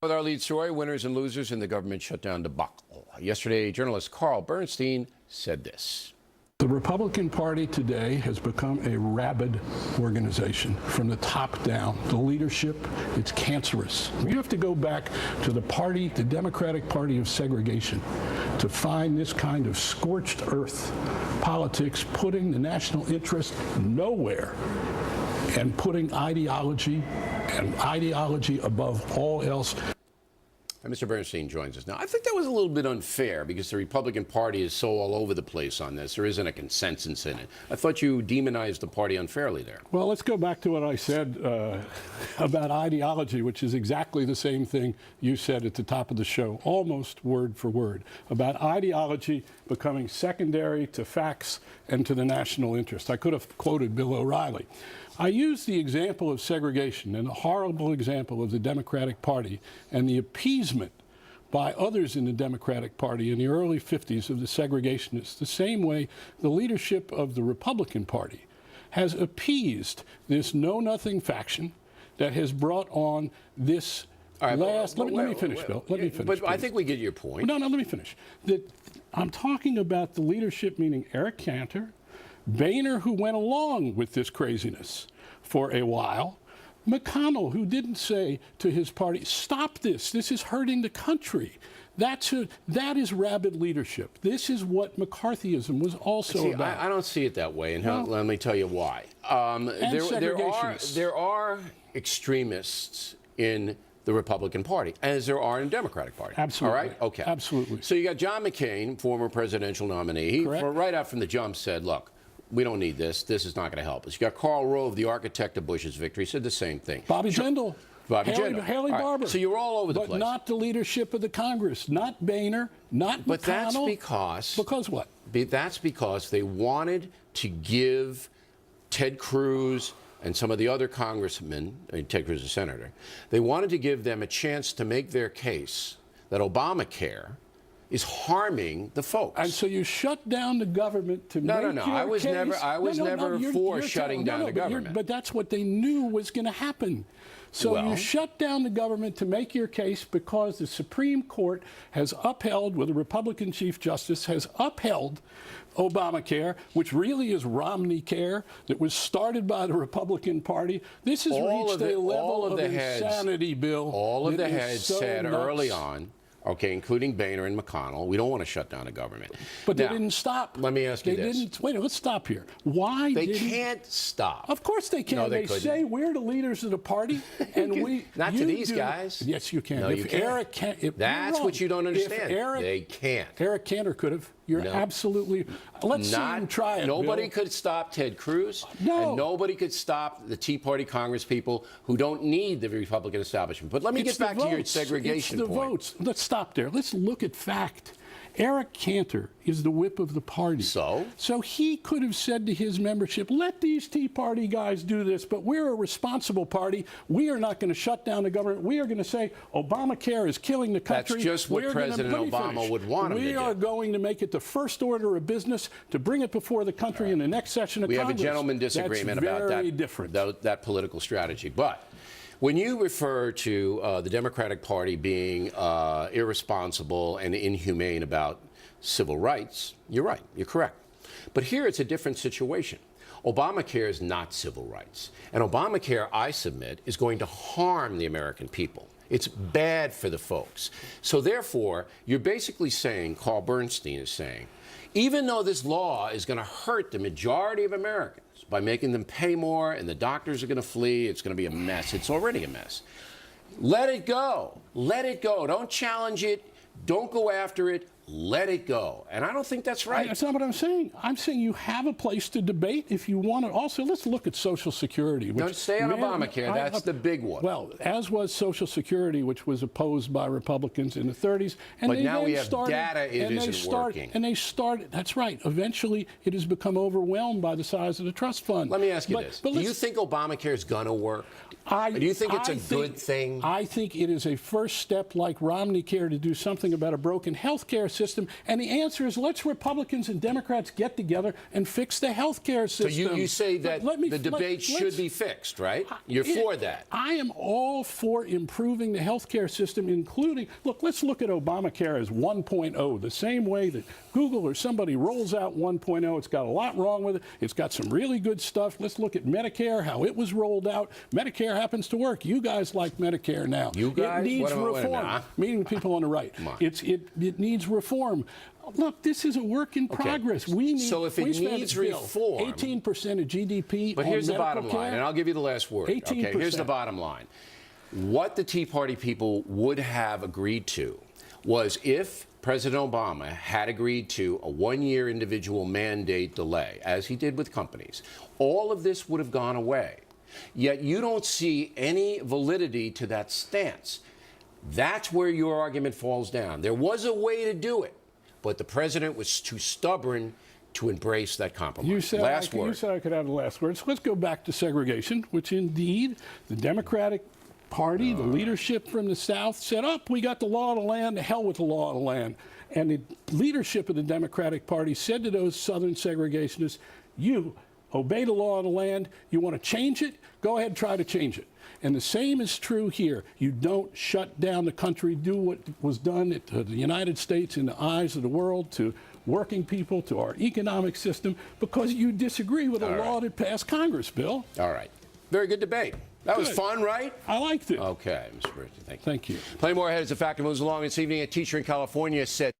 With our lead story, winners and losers in the government shutdown debacle. Yesterday, journalist Carl Bernstein said this. The Republican Party today has become a rabid organization from the top down. The leadership, it's cancerous. You have to go back to the party, the Democratic Party of segregation, to find this kind of scorched earth politics, putting the national interest nowhere and putting ideology above all else. And Mr. Bernstein joins us now. I think that was a little bit unfair because the Republican Party is so all over the place on this. There isn't a consensus in it. I thought you demonized the party unfairly there. Well, let's go back to what I said about ideology, which is exactly the same thing you said at the top of the show, almost word for word, about ideology becoming secondary to facts and to the national interest. I could have quoted Bill O'Reilly. I used the example of segregation and the horrible example of the Democratic Party and the appeasement by others in the Democratic Party in the early 50s of the segregationists, the same way the leadership of the Republican Party has appeased this know-nothing faction that has brought on this let me finish, Bill. Let me finish. But please. I think we get your point. No, let me finish. I'm talking about the leadership, meaning Eric Cantor, Boehner, who went along with this craziness for a while, McConnell, who didn't say to his party, stop this is hurting the country. That is rabid leadership. This is what McCarthyism was also about. I don't see it that way, and let me tell you why. There are extremists in the Republican Party, as there are in the Democratic Party. Absolutely. All right? Okay. Absolutely. So you got John McCain, former presidential nominee. He, right out from the jump, said, look, we don't need this. This is not going to help us. You got Karl Rove, the architect of Bush's victory, said the same thing. Bobby Jindal. Haley Barbour. Right. So you're all over the place. But not the leadership of the Congress. Not Boehner, not McConnell. But that's because... Because what? That's because they wanted to give Ted Cruz and some of the other congressmen, Ted Cruz is a senator, they wanted to give them a chance to make their case that Obamacare is harming the folks. And so you shut down the government to make your case. I was never for shutting down the government. But that's what they knew was going to happen. So you shut down the government to make your case because the Supreme Court has upheld, with a Republican Chief Justice, has upheld Obamacare, which really is Romney Care, that was started by the Republican Party. This has reached a level of insanity, Bill. All of the heads said early on, okay, including Boehner and McConnell, we don't want to shut down the government. But they didn't stop. Let me ask you this. Wait, let's stop here. Why They can't stop. Of course they can. No, they say we're the leaders of the party, and we... Not to these guys. Yes, you can. No, you can't. That's what you don't understand. They can't. Eric Cantor could have. You're absolutely... Let's see him try it, Nobody Bill. Could stop Ted Cruz. No. And nobody could stop the Tea Party Congress people who don't need the Republican establishment. But let me get back to your segregation point. It's the votes. Let's stop there. Let's look at fact. Eric Cantor is the whip of the party. So he could have said to his membership, let these Tea Party guys do this, but we're a responsible party. We are not going to shut down the government. We are going to say Obamacare is killing the country. That's just what President Obama would want him to do. We are going to make it the first order of business to bring it before the country in the next session of Congress. We have a gentleman disagreement about that political strategy. But when you refer to the Democratic Party being irresponsible and inhumane about civil rights, you're right. You're correct. But here it's a different situation. Obamacare is not civil rights. And Obamacare, I submit, is going to harm the American people. It's bad for the folks. So therefore, you're basically saying, Carl Bernstein is saying, even though this law is going to hurt the majority of Americans by making them pay more and the doctors are going to flee, it's going to be a mess. It's already a mess. Let it go. Let it go. Don't challenge it. Don't go after it. Let it go. And I don't think that's right. That's not what I'm saying. I'm saying you have a place to debate if you want to. Also, let's look at Social Security. Don't stay on Obamacare. That's the big one. Well, as was Social Security, which was opposed by Republicans in the 30s. And but now we have data it isn't working. And they started, that's right. Eventually, it has become overwhelmed by the size of the trust fund. Let me ask you this. Do you think Obamacare is going to work? Do you think it's a good thing? I think it is a first step, like Romney Care, to do something about a broken health care system? And the answer is, let's Republicans and Democrats get together and fix the health care system. So you say that the debate should be fixed, right? You're for that. I am all for improving the health care system, including, let's look at Obamacare as 1.0, the same way that Google or somebody rolls out 1.0. It's got a lot wrong with it. It's got some really good stuff. Let's look at Medicare, how it was rolled out. Medicare happens to work. You guys like Medicare now. You guys? It needs reform. Meaning people on the right. It needs reform. Look, this is a work in progress. We need. So if it needs reform, 18% of GDP. But here's the bottom care, line, and I'll give you the last word. 18%. Okay, here's the bottom line. What the Tea Party people would have agreed to was if President Obama had agreed to a one-year individual mandate delay, as he did with companies, all of this would have gone away. Yet you don't see any validity to that stance. That's where your argument falls down. There was a way to do it, but the president was too stubborn to embrace that compromise. You said I could have the last word. So let's go back to segregation, which indeed the Democratic Party, the leadership from the South said, we got the law of the land, to hell with the law of the land. And the leadership of the Democratic Party said to those Southern segregationists, you obey the law of the land. You want to change it? Go ahead and try to change it. And the same is true here. You don't shut down the country, do what was done to the United States in the eyes of the world, to working people, to our economic system, because you disagree with a law that passed Congress, Bill. All right. Very good debate. That was fun, right? I liked it. Okay, Mr. Bernstein, thank you. Thank you. Plenty more ahead as the factor moves along this evening. A teacher in California said